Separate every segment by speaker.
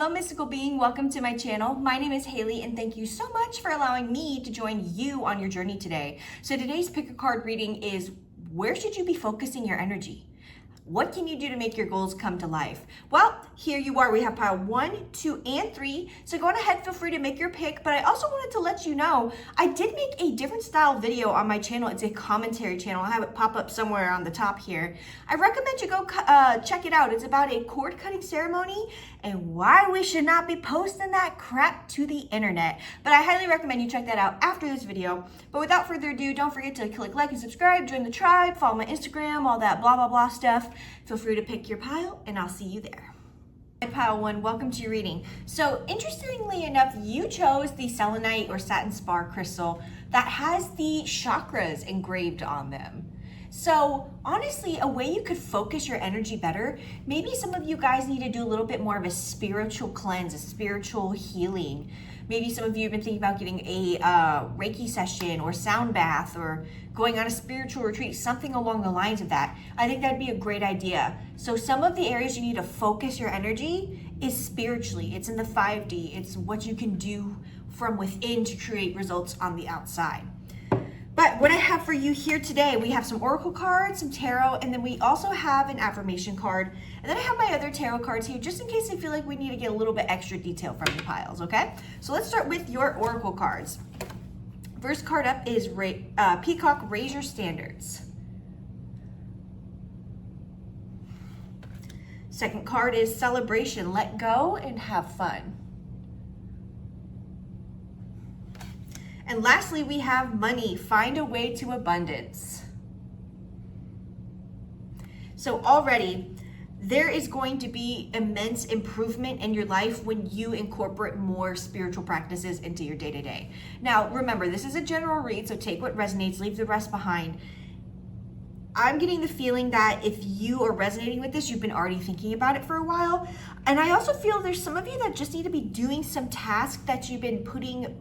Speaker 1: Hello, mystical being. Welcome to my channel. My name is Haley, and thank you so much for allowing me to join you on your journey today. So today's pick a card reading is, where should you be focusing your energy? What can you do to make your goals come to life? Well, here you are. We have pile 1, 2, and 3. So go on ahead, feel free to make your pick. But I also wanted to let you know, I did make a different style video on my channel. It's a commentary channel. I have it pop up somewhere on the top here. I recommend you go check it out. It's about a cord cutting ceremony and why we should not be posting that crap to the internet. But I highly recommend you check that out after this video. But without further ado, don't forget to click like and subscribe, join the tribe, follow my Instagram, all that blah, blah, blah stuff. Feel free to pick your pile and I'll see you there. Pile 1, welcome to your reading. So interestingly enough, you chose the selenite or satin spar crystal that has the chakras engraved on them. So honestly, a way you could focus your energy better, maybe some of you guys need to do a little bit more of a spiritual cleanse, a spiritual healing. Maybe some of you have been thinking about getting a Reiki session or sound bath or going on a spiritual retreat, something along the lines of that. I think that'd be a great idea. So some of the areas you need to focus your energy is spiritually. It's in the 5D. It's what you can do from within to create results on the outside. But what I have for you here today, we have some oracle cards, some tarot, and then we also have an affirmation card. And then I have my other tarot cards here, just in case I feel like we need to get a little bit extra detail from the piles, okay? So let's start with your oracle cards. First card up is Peacock, Raise Your Standards. Second card is Celebration, Let Go and Have Fun. And lastly, we have Money, Find a Way to Abundance. So already, there is going to be immense improvement in your life when you incorporate more spiritual practices into your day-to-day. Now, remember, this is a general read, so take what resonates, leave the rest behind. I'm getting the feeling that if you are resonating with this, you've been already thinking about it for a while. And I also feel there's some of you that just need to be doing some task that you've been putting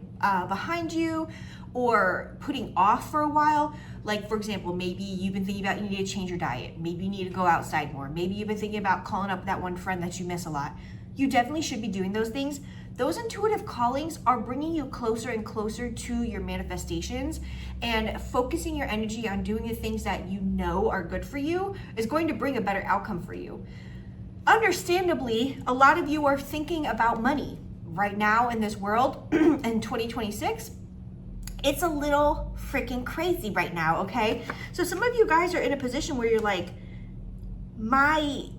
Speaker 1: behind you or putting off for a while. Like, for example, maybe you've been thinking about you need to change your diet. Maybe you need to go outside more. Maybe you've been thinking about calling up that one friend that you miss a lot. You definitely should be doing those things. Those intuitive callings are bringing you closer and closer to your manifestations, and focusing your energy on doing the things that you know are good for you is going to bring a better outcome for you. Understandably, a lot of you are thinking about money right now in this world in 2026. It's a little freaking crazy right now, okay? So some of you guys are in a position where you're like, my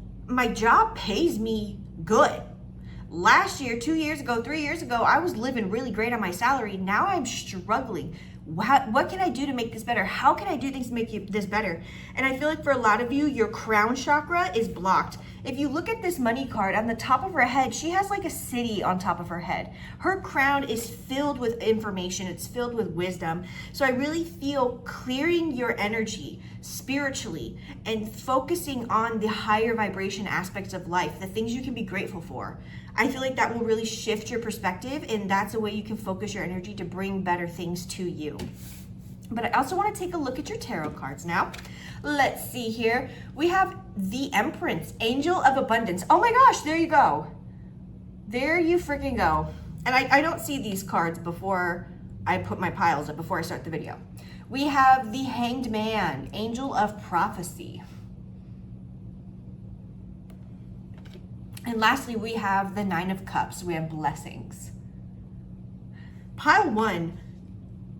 Speaker 1: job pays me good. Last year, 2 years ago, 3 years ago, I was living really great on my salary. Now I'm struggling. What can I do to make this better? How can I do things to make this better? And I feel like for a lot of you, your crown chakra is blocked. If you look at this money card, on the top of her head, she has like a city on top of her head. Her crown is filled with information. It's filled with wisdom. So I really feel clearing your energy spiritually and focusing on the higher vibration aspects of life, the things you can be grateful for. I feel like that will really shift your perspective, and that's a way you can focus your energy to bring better things to you. But I also want to take a look at your tarot cards now. Let's see here. We have the Empress, Angel of Abundance. Oh my gosh, there you go. There you freaking go. And I don't see these cards before I put my piles up, before I start the video. We have the Hanged Man, Angel of Prophecy. And lastly, we have the Nine of Cups. We have Blessings. Pile 1,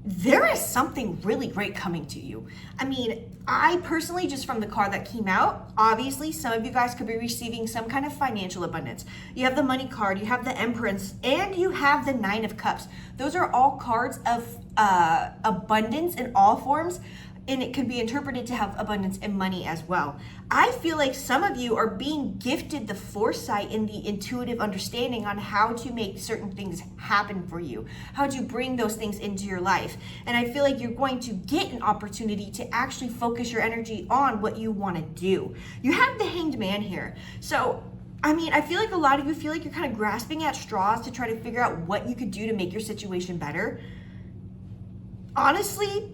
Speaker 1: there is something really great coming to you. I mean, I personally, just from the card that came out, obviously some of you guys could be receiving some kind of financial abundance. You have the Money card, you have the Empress, and you have the Nine of Cups. Those are all cards of abundance in all forms. And it could be interpreted to have abundance and money as well. I feel like some of you are being gifted the foresight and the intuitive understanding on how to make certain things happen for you, how to bring those things into your life. And I feel like you're going to get an opportunity to actually focus your energy on what you want to do. You have the Hanged Man here. So, I mean, I feel like a lot of you feel like you're kind of grasping at straws to try to figure out what you could do to make your situation better. Honestly,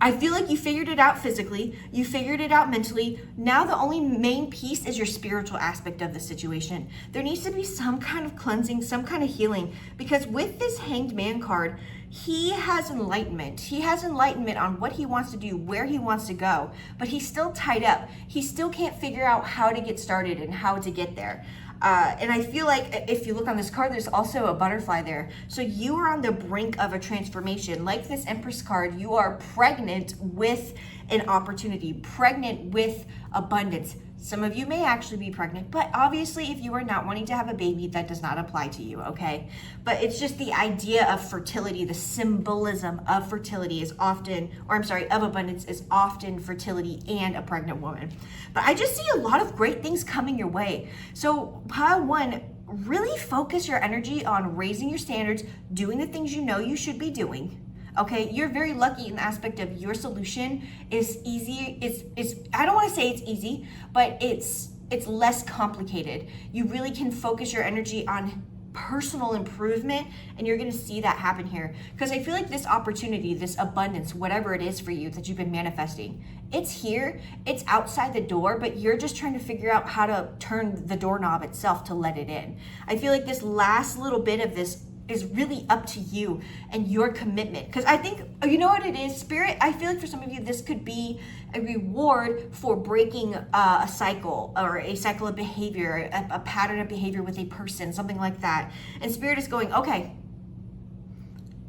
Speaker 1: I feel like you figured it out physically, you figured it out mentally. Now the only main piece is your spiritual aspect of the situation. There needs to be some kind of cleansing, some kind of healing, because with this Hanged Man card, he has enlightenment. He has enlightenment on what he wants to do, where he wants to go, but he's still tied up. He still can't figure out how to get started and how to get there. And I feel like if you look on this card, there's also a butterfly there. So you are on the brink of a transformation. Like this Empress card, you are pregnant with an opportunity, pregnant with abundance. Some of you may actually be pregnant, but obviously if you are not wanting to have a baby, that does not apply to you, okay? But it's just the idea of fertility, the symbolism of fertility is often, of abundance is often fertility and a pregnant woman. But I just see a lot of great things coming your way. So pile one, really focus your energy on raising your standards, doing the things you know you should be doing. Okay, you're very lucky in the aspect of your solution is easy. It's I don't want to say it's easy, but it's less complicated. You really can focus your energy on personal improvement, and you're going to see that happen here. Because I feel like this opportunity, this abundance, whatever it is for you that you've been manifesting, it's here, it's outside the door, but you're just trying to figure out how to turn the doorknob itself to let it in. I feel like this last little bit of this is really up to you and your commitment. Because I think, you know what it is, Spirit, I feel like for some of you, this could be a reward for breaking a cycle or a cycle of behavior, a pattern of behavior with a person, something like that. And Spirit is going, okay,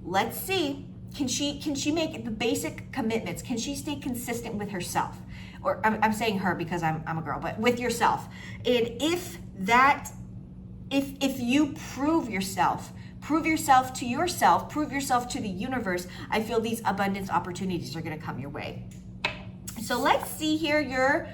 Speaker 1: let's see. Can she make the basic commitments? Can she stay consistent with herself? Or I'm saying her because I'm a girl, but with yourself. And if you prove yourself to yourself, prove yourself to the universe, I feel these abundance opportunities are going to come your way. So let's see here,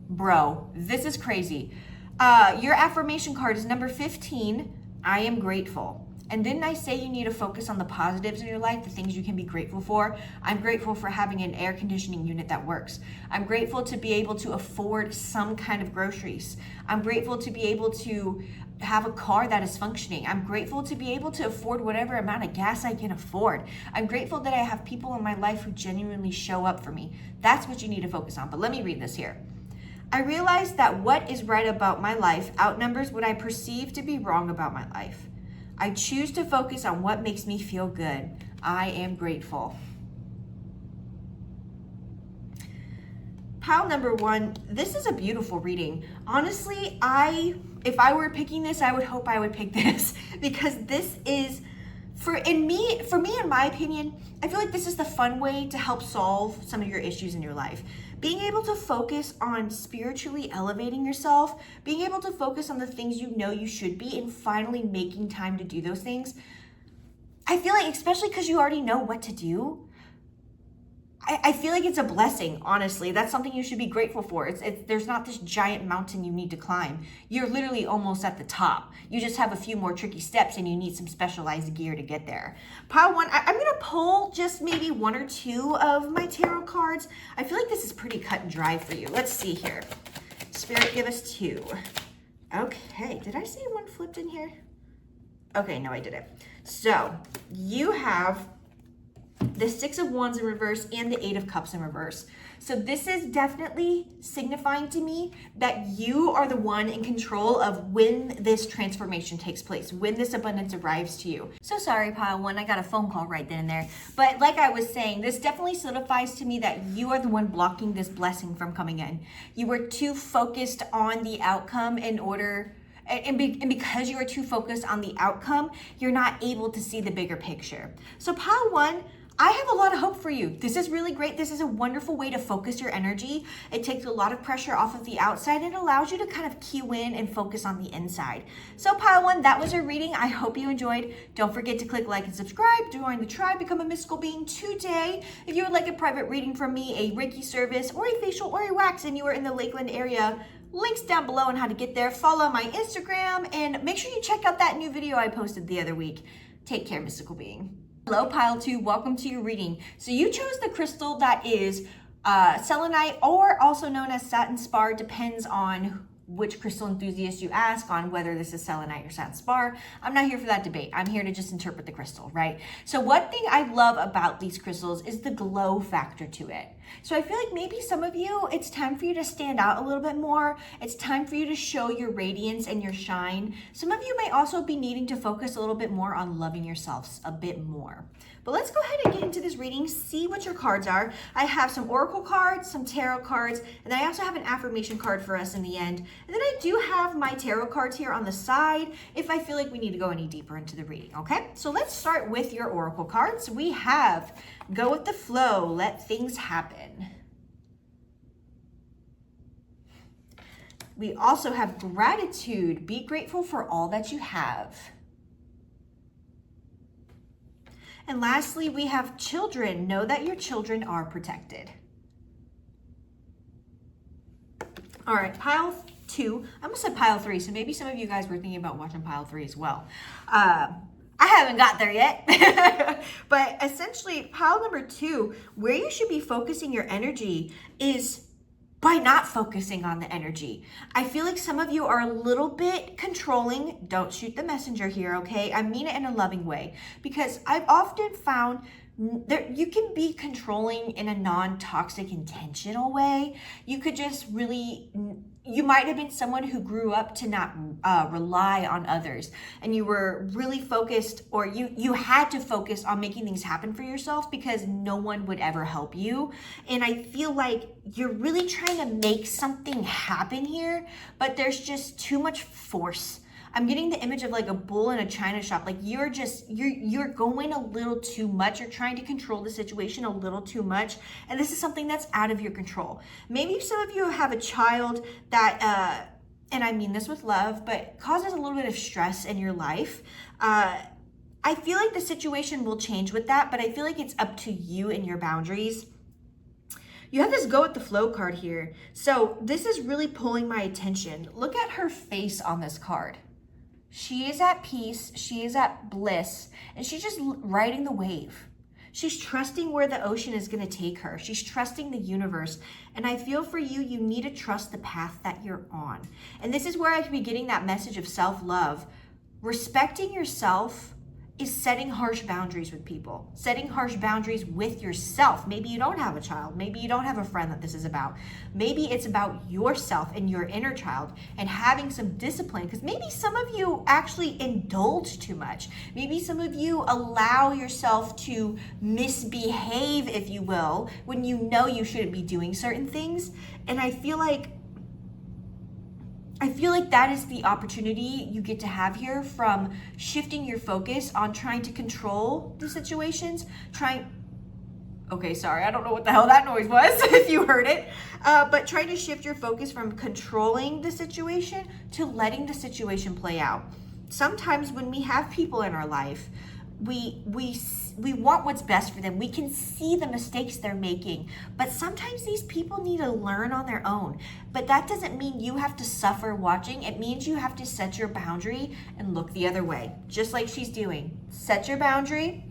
Speaker 1: bro, this is crazy. Your affirmation card is number 15. I am grateful. And didn't I say you need to focus on the positives in your life, the things you can be grateful for? I'm grateful for having an air conditioning unit that works. I'm grateful to be able to afford some kind of groceries. I'm grateful to be able to have a car that is functioning. I'm grateful to be able to afford whatever amount of gas I can afford. I'm grateful that I have people in my life who genuinely show up for me. That's what you need to focus on. But let me read this here. I realize that what is right about my life outnumbers what I perceive to be wrong about my life. I choose to focus on what makes me feel good. I am grateful. Pile number one, this is a beautiful reading. Honestly, if I were picking this, I would hope I would pick this because this is, for me, in my opinion, I feel like this is the fun way to help solve some of your issues in your life. Being able to focus on spiritually elevating yourself, being able to focus on the things you know you should be, and finally making time to do those things. I feel like, especially because you already know what to do, I feel like it's a blessing, honestly. That's something you should be grateful for. There's not this giant mountain you need to climb. You're literally almost at the top. You just have a few more tricky steps and you need some specialized gear to get there. Pile one, I'm going to pull just maybe one or two of my tarot cards. I feel like this is pretty cut and dry for you. Let's see here. Spirit, give us two. Okay, did I say one flipped in here? Okay, no, I didn't. So you have the Six of Wands in reverse and the Eight of Cups in reverse. So this is definitely signifying to me that you are the one in control of when this transformation takes place, when this abundance arrives to you. So sorry, pile one, I got a phone call right then and there. But like I was saying, this definitely solidifies to me that you are the one blocking this blessing from coming in. You were too focused on the outcome and because you are too focused on the outcome, you're not able to see the bigger picture. So pile one, I have a lot of hope for you. This is really great. This is a wonderful way to focus your energy. It takes a lot of pressure off of the outside and allows you to kind of cue in and focus on the inside. So pile one, that was our reading. I hope you enjoyed. Don't forget to click like and subscribe, join the tribe, become a mystical being today. If you would like a private reading from me, a Reiki service, or a facial or a wax, and you are in the Lakeland area, links down below on how to get there. Follow my Instagram and make sure you check out that new video I posted the other week. Take care, mystical being. Hello, pile two, welcome to your reading. So you chose the crystal that is selenite, or also known as satin spar, depends on which crystal enthusiast you ask on whether this is selenite or satin spar. I'm not here for that debate. I'm here to just interpret the crystal, right? So one thing I love about these crystals is the glow factor to it. So I feel like maybe some of you, it's time for you to stand out a little bit more. It's time for you to show your radiance and your shine. Some of you may also be needing to focus a little bit more on loving yourselves a bit more. But let's go ahead and get into this reading, see what your cards are. I have some oracle cards, some tarot cards, and then I also have an affirmation card for us in the end. And then I do have my tarot cards here on the side if I feel like we need to go any deeper into the reading, okay? So let's start with your oracle cards. We have go with the flow, let things happen. We also have gratitude, be grateful for all that you have. And lastly, we have children. Know that your children are protected. All right, pile 2. I almost said pile 3, so maybe some of you guys were thinking about watching pile 3 as well. I haven't got there yet. But essentially, pile number 2, where you should be focusing your energy is by not focusing on the energy. I feel like some of you are a little bit controlling. Don't shoot the messenger here, okay? I mean it in a loving way, because I've often found you can be controlling in a non-toxic, intentional way. You could just really, you might have been someone who grew up to not rely on others, and you were really focused, or you had to focus on making things happen for yourself because no one would ever help you. And I feel like you're really trying to make something happen here, but there's just too much force. I'm getting the image of like a bull in a china shop. Like you're going a little too much. You're trying to control the situation a little too much. And this is something that's out of your control. Maybe some of you have a child that, and I mean this with love, but causes a little bit of stress in your life. I feel like the situation will change with that, but I feel like it's up to you and your boundaries. You have this go with the flow card here. So this is really pulling my attention. Look at her face on this card. She is at peace, she is at bliss, and she's just riding the wave. She's trusting where the ocean is going to take her. She's trusting the universe. And I feel for you, you need to trust the path that you're on. And this is where I could be getting that message of self-love. Respecting yourself is setting harsh boundaries with people, setting harsh boundaries with yourself. Maybe you don't have a child. Maybe you don't have a friend that this is about. Maybe it's about yourself and your inner child and having some discipline, because maybe some of you actually indulge too much. Maybe some of you allow yourself to misbehave, if you will, when you know you shouldn't be doing certain things. And I feel like that is the opportunity you get to have here from shifting your focus on trying to control the situations, okay, sorry, I don't know what the hell that noise was, if you heard it, but trying to shift your focus from controlling the situation to letting the situation play out. Sometimes when we have people in our life, we want what's best for them. We can see the mistakes they're making, but sometimes these people need to learn on their own. But that doesn't mean you have to suffer watching. It means you have to set your boundary and look the other way, just like she's doing. Set your boundary,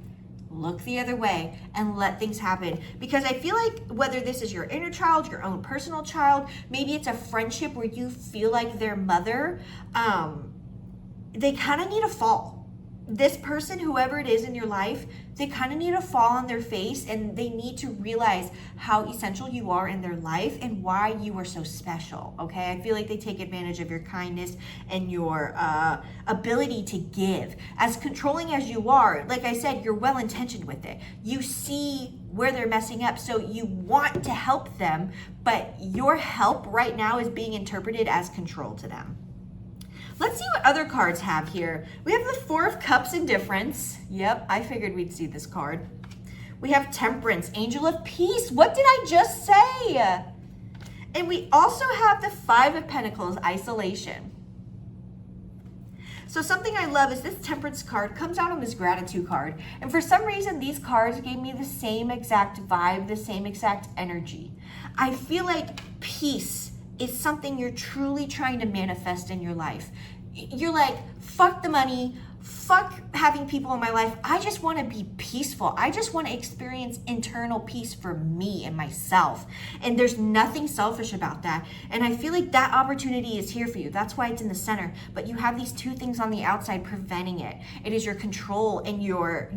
Speaker 1: look the other way, and let things happen. Because I feel like whether this is your inner child, your own personal child, maybe it's a friendship where you feel like their mother, they kind of need a fall. This person, whoever it is in your life, they kind of need to fall on their face, and they need to realize how essential you are in their life and why you are so special, okay? I feel like they take advantage of your kindness and your ability to give. As controlling as you are, like I said, you're well-intentioned with it. You see where they're messing up, so you want to help them, but your help right now is being interpreted as control to them. Let's see what other cards have here. We have the Four of Cups, Indifference. Yep, I figured we'd see this card. We have Temperance, Angel of Peace. What did I just say? And we also have the Five of Pentacles, Isolation. So something I love is this Temperance card comes out on this Gratitude card. And for some reason, these cards gave me the same exact vibe, the same exact energy. I feel like peace is something you're truly trying to manifest in your life. You're like, fuck the money, fuck having people in my life. I just want to be peaceful. I just want to experience internal peace for me and myself. And there's nothing selfish about that. And I feel like that opportunity is here for you. That's why it's in the center. But you have these two things on the outside preventing it. It is your control and your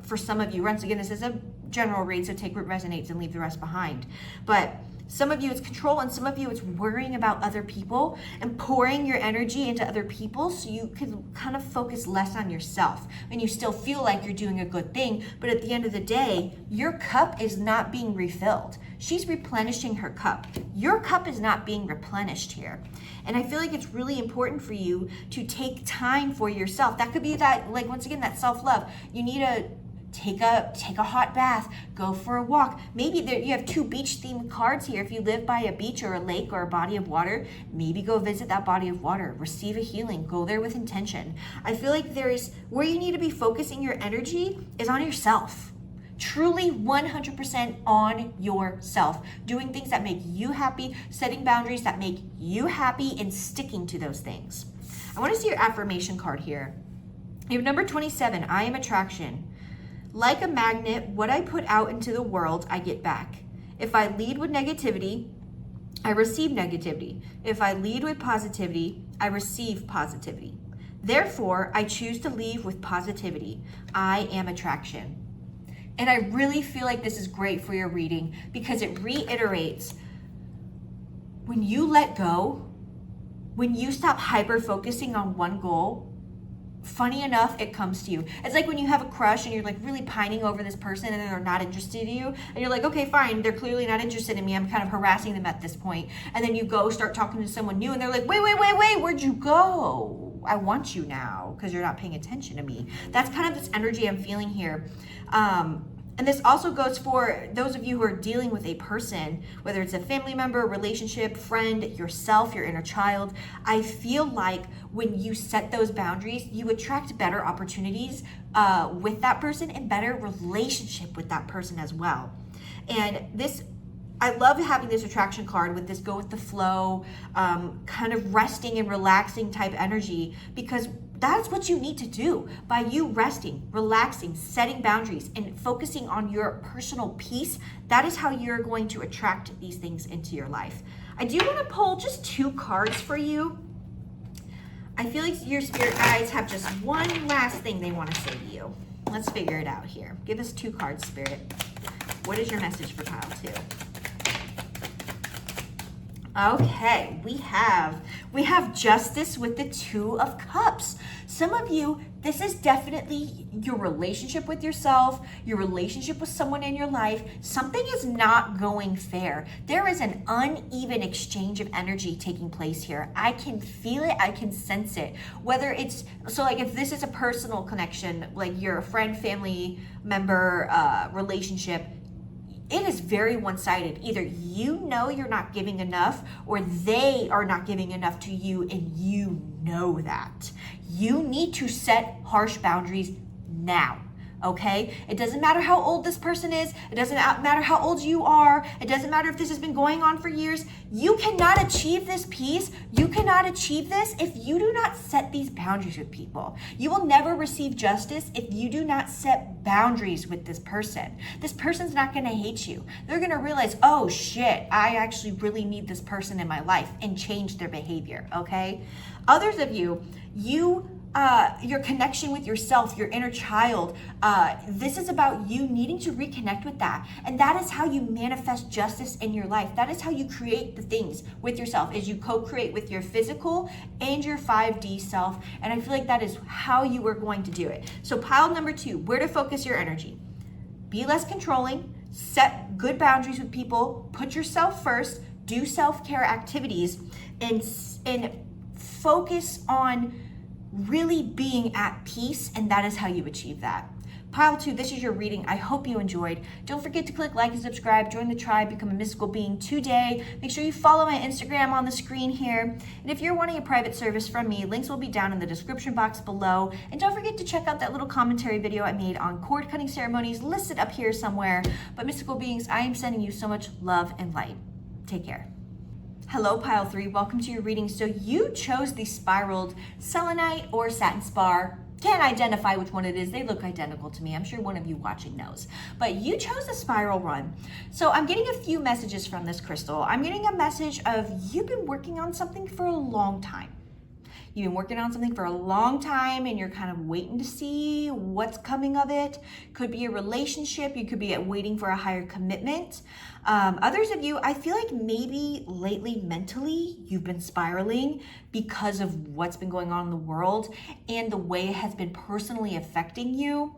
Speaker 1: for some of you, once again, this is a general read, so take what resonates and leave the rest behind. But some of you it's control, and some of you it's worrying about other people and pouring your energy into other people so you can kind of focus less on yourself. And you still feel like you're doing a good thing, but at the end of the day, your cup is not being refilled. She's replenishing her cup. Your cup is not being replenished here. And I feel like it's really important for you to take time for yourself. That could be that, like, once again, that self-love. You need to take a hot bath, go for a walk. Maybe you have 2 beach themed cards here. If you live by a beach or a lake or a body of water, maybe go visit that body of water, receive a healing, go there with intention. I feel like where you need to be focusing your energy is on yourself. Truly 100% on yourself, doing things that make you happy, setting boundaries that make you happy, and sticking to those things. I want to see your affirmation card here. You have number 27, I am attraction. Like a magnet, what I put out into the world, I get back. If I lead with negativity, I receive negativity. If I lead with positivity, I receive positivity. Therefore, I choose to leave with positivity. I am attraction. And I really feel like this is great for your reading because it reiterates when you let go, when you stop hyper-focusing on one goal, funny enough, it comes to you. It's like when you have a crush and you're like really pining over this person and they're not interested in you. And you're like, okay, fine. They're clearly not interested in me. I'm kind of harassing them at this point. And then you go start talking to someone new and they're like, wait, where'd you go? I want you now because you're not paying attention to me. That's kind of this energy I'm feeling here. And this also goes for those of you who are dealing with a person, whether it's a family member, relationship, friend, yourself, your inner child. I feel like when you set those boundaries, you attract better opportunities with that person and better relationship with that person as well. And this, I love having this attraction card with this go with the flow, kind of resting and relaxing type energy, because that's what you need to do. By you resting, relaxing, setting boundaries, and focusing on your personal peace, that is how you're going to attract these things into your life. I do want to pull just 2 cards for you. I feel like your spirit guides have just one last thing they want to say to you. Let's figure it out here. Give us 2 cards, Spirit. What is your message for pile 2? Okay, we have justice with the 2 of cups. Some of you, this is definitely your relationship with yourself, your relationship with someone in your life. Something is not going fair. There is an uneven exchange of energy taking place here. I can feel it, I can sense it. Whether it's, so like if this is a personal connection, like you're a friend, family member, relationship, it is very one-sided. Either you know you're not giving enough or they are not giving enough to you and you know that. You need to set harsh boundaries now, okay? It doesn't matter how old this person is. It doesn't matter how old you are. It doesn't matter if this has been going on for years. You cannot achieve this peace. You cannot achieve this if you do not set these boundaries with people. You will never receive justice if you do not set boundaries with this person. This person's not going to hate you. They're going to realize, oh shit, I actually really need this person in my life, and change their behavior, okay? Others of you, your connection with yourself, your inner child, this is about you needing to reconnect with that. And that is how you manifest justice in your life. That is how you create the things with yourself, is you co-create with your physical and your 5D self. And I feel like that is how you are going to do it. So pile number 2, where to focus your energy. Be less controlling, set good boundaries with people, put yourself first, do self-care activities, and focus on really being at peace, and that is how you achieve that. Pile 2, this is your reading. I hope you enjoyed. Don't forget to click like and subscribe, join the tribe, become a mystical being today. Make sure you follow my Instagram on the screen here. And if you're wanting a private service from me, links will be down in the description box below. And don't forget to check out that little commentary video I made on cord cutting ceremonies, listed up here somewhere. But mystical beings, I am sending you so much love and light. Take care. Hello, Pile 3. Welcome to your reading. So you chose the spiraled selenite or satin spar. Can't identify which one it is. They look identical to me. I'm sure one of you watching knows. But you chose the spiral one. So I'm getting a few messages from this crystal. I'm getting a message of you've been working on something for a long time. You've been working on something for a long time and you're kind of waiting to see what's coming of it. Could be a relationship. You could be waiting for a higher commitment. Others of you, I feel like maybe lately mentally you've been spiraling because of what's been going on in the world and the way it has been personally affecting you.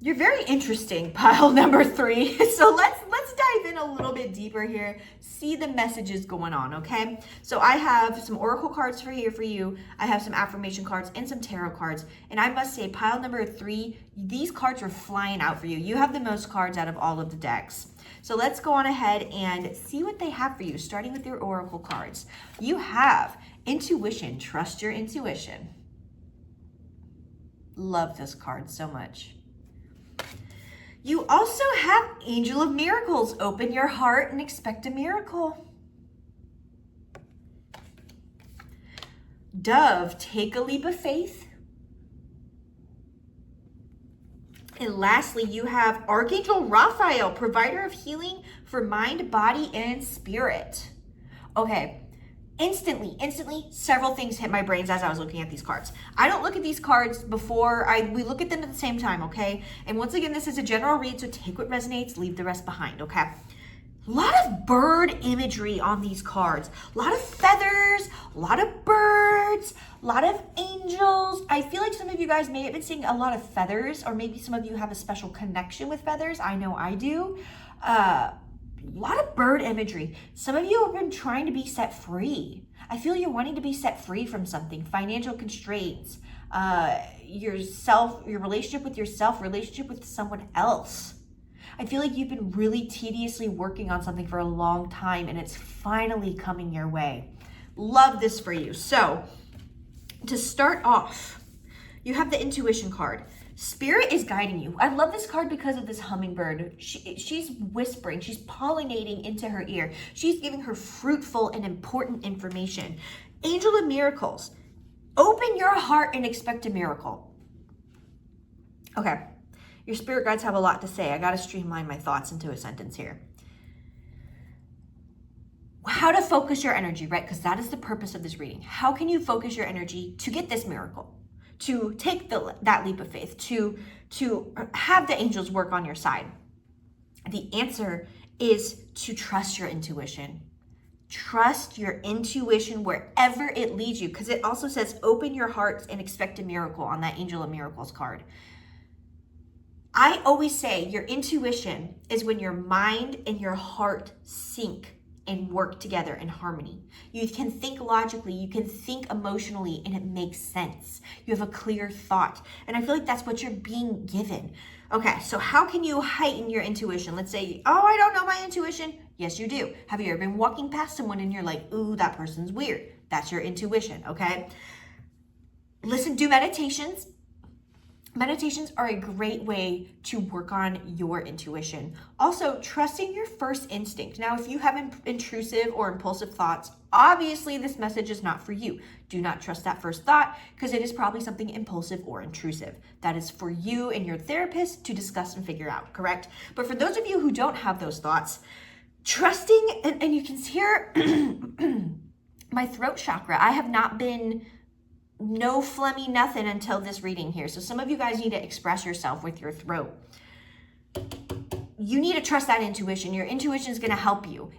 Speaker 1: You're very interesting, pile number 3. So let's dive in a little bit deeper here. See the messages going on, okay? So I have some oracle cards for you. I have some affirmation cards and some tarot cards. And I must say, pile number 3, these cards are flying out for you. You have the most cards out of all of the decks. So let's go on ahead and see what they have for you, starting with your oracle cards. You have intuition. Trust your intuition. Love this card so much. You also have Angel of Miracles. Open your heart and expect a miracle. Dove, take a leap of faith. And lastly, you have Archangel Raphael, provider of healing for mind, body, and spirit. Okay. Instantly, several things hit my brains as I was looking at these cards. I don't look at these cards before we look at them at the same time, okay? And once again, this is a general read, so take what resonates, leave the rest behind, okay? A lot of bird imagery on these cards. A lot of feathers, a lot of birds, a lot of angels. I feel like some of you guys may have been seeing a lot of feathers, or maybe some of you have a special connection with feathers. I know I do. A lot of bird imagery. Some of you have been trying to be set free. I feel you're wanting to be set free from something. Financial constraints, your relationship with yourself, relationship with someone else. I feel like you've been really tediously working on something for a long time and it's finally coming your way. Love this for you. So to start off, you have the intuition card. Spirit is guiding you. I love this card because of this hummingbird. She's whispering. She's pollinating into her ear. She's giving her fruitful and important information. Angel of Miracles. Open your heart and expect a miracle. Okay. Your spirit guides have a lot to say. I got to streamline my thoughts into a sentence here. How to focus your energy, right? Because that is the purpose of this reading. How can you focus your energy to get this miracle? To take that leap of faith, to have the angels work on your side? The answer is to trust your intuition. Trust your intuition wherever it leads you, because it also says open your hearts and expect a miracle on that Angel of Miracles card. I always say your intuition is when your mind and your heart sync and work together in harmony. You can think logically, you can think emotionally, and it makes sense. You have a clear thought. And I feel like that's what you're being given. Okay, so how can you heighten your intuition? Let's say, oh, I don't know my intuition. Yes, you do. Have you ever been walking past someone and you're like, ooh, that person's weird? That's your intuition, okay? Listen, do meditations. Meditations are a great way to work on your intuition. Also, trusting your first instinct. Now, if you have intrusive or impulsive thoughts, obviously this message is not for you. Do not trust that first thought because it is probably something impulsive or intrusive. That is for you and your therapist to discuss and figure out, correct? But for those of you who don't have those thoughts, trusting, and you can hear my throat chakra. I have not been no phlegmy nothing until this reading here. So some of you guys need to express yourself with your throat. You need to trust that intuition. Your intuition is going to help you.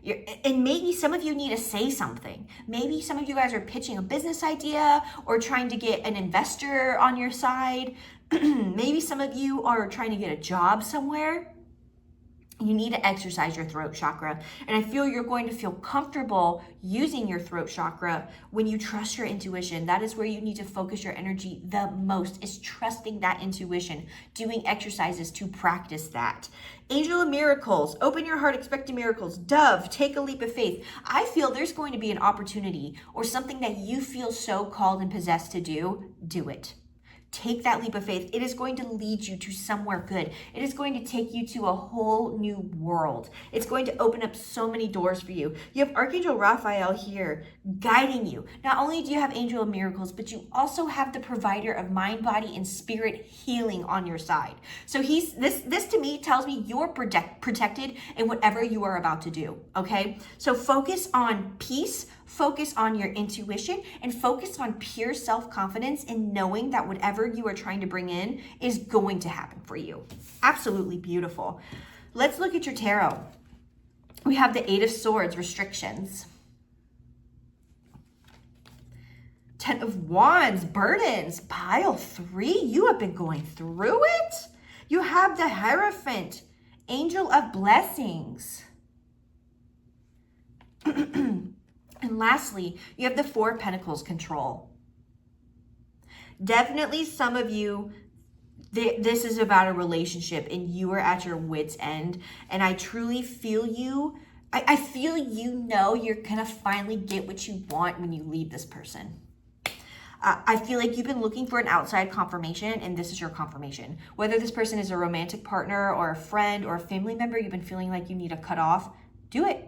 Speaker 1: And maybe some of you need to say something. Maybe some of you guys are pitching a business idea or trying to get an investor on your side. Maybe some of you are trying to get a job somewhere. You need to exercise your throat chakra. And I feel you're going to feel comfortable using your throat chakra when you trust your intuition. That is where you need to focus your energy the most, is trusting that intuition, doing exercises to practice that. Angel of Miracles, open your heart, expect miracles. Dove, take a leap of faith. I feel there's going to be an opportunity or something that you feel so called and possessed to do. Do it. take that leap of faith. It is going to lead you to somewhere good. It is going to take you to a whole new world. It's going to open up so many doors for you. You have Archangel Raphael here guiding you. Not only do you have Angel of Miracles, but you also have the provider of mind, body, and spirit healing on your side. So this to me tells me you're protected in whatever you are about to do, okay? So focus on peace, focus on your intuition, and focus on pure self-confidence in knowing that whatever you are trying to bring in is going to happen for you. Absolutely beautiful. Let's look at your tarot. We have the Eight of Swords, restrictions. Ten of Wands, burdens. Pile 3, you have been going through it. You have the Hierophant, Angel of Blessings. And lastly, you have the Four of Pentacles, control. Definitely some of you, this is about a relationship and you are at your wit's end. And I truly feel you. I feel you know you're going to finally get what you want when you leave this person. I feel like you've been looking for an outside confirmation, and this is your confirmation. Whether this person is a romantic partner or a friend or a family member you've been feeling like you need to cut off, do it.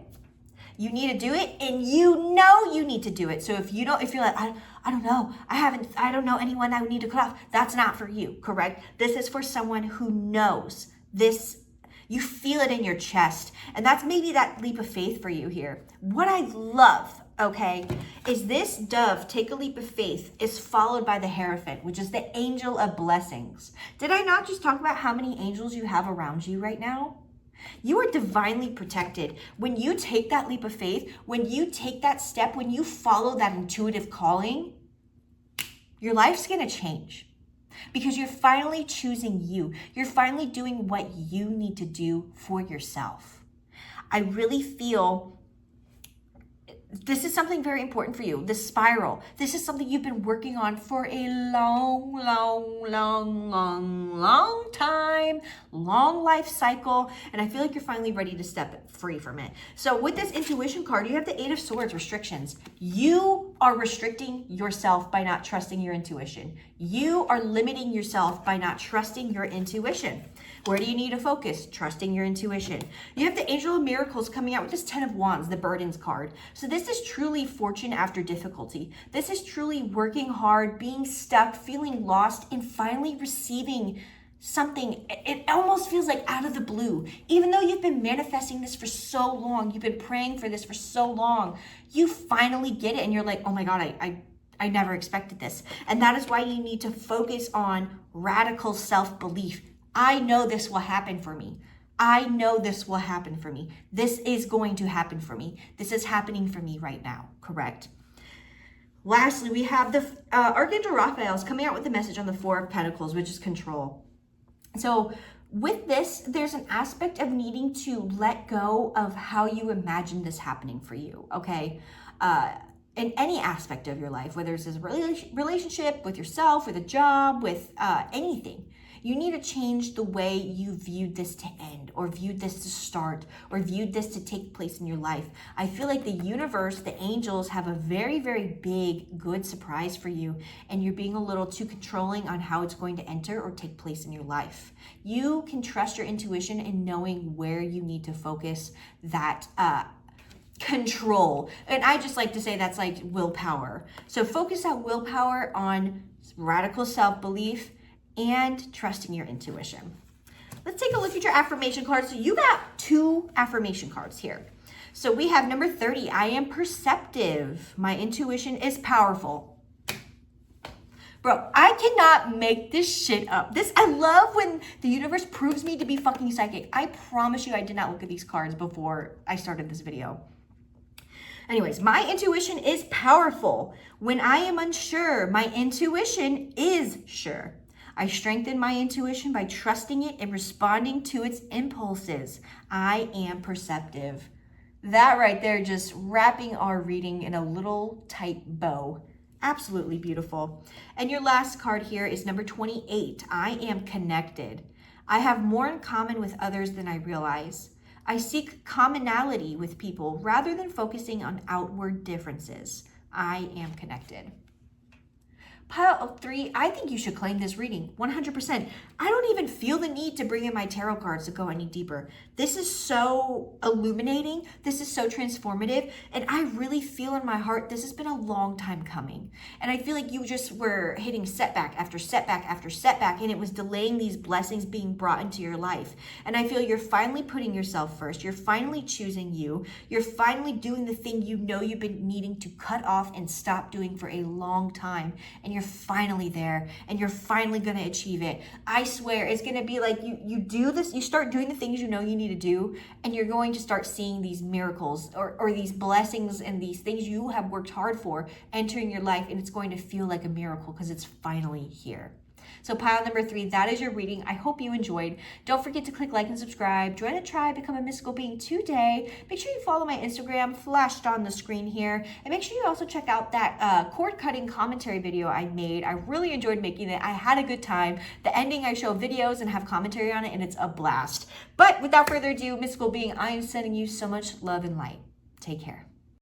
Speaker 1: You need to do it, and you know you need to do it. So if you're like, I don't know, I don't know anyone I would need to cut off, that's not for you, correct? This is for someone who knows this. You feel it in your chest, and that's maybe that leap of faith for you here. What I love, okay, is this dove, take a leap of faith, is followed by the Hierophant, which is the Angel of Blessings. Did I not just talk about how many angels you have around you right now? You are divinely protected. When you take that leap of faith, when you take that step, when you follow that intuitive calling, your life's going to change because you're finally choosing you. You're finally doing what you need to do for yourself. I really feel this is something very important for you. The spiral. This is something you've been working on for a long time, long life cycle. And I feel like you're finally ready to step free from it. So with this intuition card, you have the Eight of Swords, restrictions. You are restricting yourself by not trusting your intuition. You are limiting yourself by not trusting your intuition. Where do you need to focus? Trusting your intuition. You have the Angel of Miracles coming out with this Ten of Wands, the burdens card. So this is truly fortune after difficulty. This is truly working hard, being stuck, feeling lost, and finally receiving something. It almost feels like out of the blue. Even though you've been manifesting this for so long, you've been praying for this for so long, you finally get it and you're like, oh my God, I never expected this. And that is why you need to focus on radical self-belief. I know this will happen for me. I know this will happen for me. This is going to happen for me. This is happening for me right now, correct? Lastly, we have the Archangel Raphael is coming out with the message on the Four of Pentacles, which is control. So with this, there's an aspect of needing to let go of how you imagine this happening for you, okay? In any aspect of your life, whether it's a relationship with yourself, with a job, with anything. You need to change the way you viewed this to end, or viewed this to start, or viewed this to take place in your life. I feel like the universe, the angels have a very, very big, good surprise for you, and you're being a little too controlling on how it's going to enter or take place in your life. You can trust your intuition in knowing where you need to focus that control. And I just like to say that's like willpower. So focus that willpower on radical self-belief and trusting your intuition. Let's take a look at your affirmation cards. So you got 2 affirmation cards here. So we have number 30, I am perceptive. My intuition is powerful. Bro, I cannot make this shit up. I love when the universe proves me to be fucking psychic. I promise you I did not look at these cards before I started this video. Anyways, my intuition is powerful. When I am unsure, my intuition is sure. I strengthen my intuition by trusting it and responding to its impulses. I am perceptive. That right there, just wrapping our reading in a little tight bow. Absolutely beautiful. And your last card here is number 28. I am connected. I have more in common with others than I realize. I seek commonality with people rather than focusing on outward differences. I am connected. Pile of 3, I think you should claim this reading 100%. I don't even feel the need to bring in my tarot cards to go any deeper. This is so illuminating. This is so transformative. And I really feel in my heart, this has been a long time coming. And I feel like you just were hitting setback after setback after setback, and it was delaying these blessings being brought into your life. And I feel you're finally putting yourself first. You're finally choosing you. You're finally doing the thing you know you've been needing to cut off and stop doing for a long time. And you're finally there, and you're finally going to achieve it. I swear it's going to be like you do this, you start doing the things you know you need to do, and you're going to start seeing these miracles or these blessings and these things you have worked hard for entering your life, and it's going to feel like a miracle because it's finally here. So pile number 3, that is your reading. I hope you enjoyed. Don't forget to click like and subscribe. Join the tribe, become a mystical being today. Make sure you follow my Instagram, flashed on the screen here. And make sure you also check out that cord cutting commentary video I made. I really enjoyed making it. I had a good time. The ending, I show videos and have commentary on it, and it's a blast. But without further ado, mystical being, I am sending you so much love and light. Take care.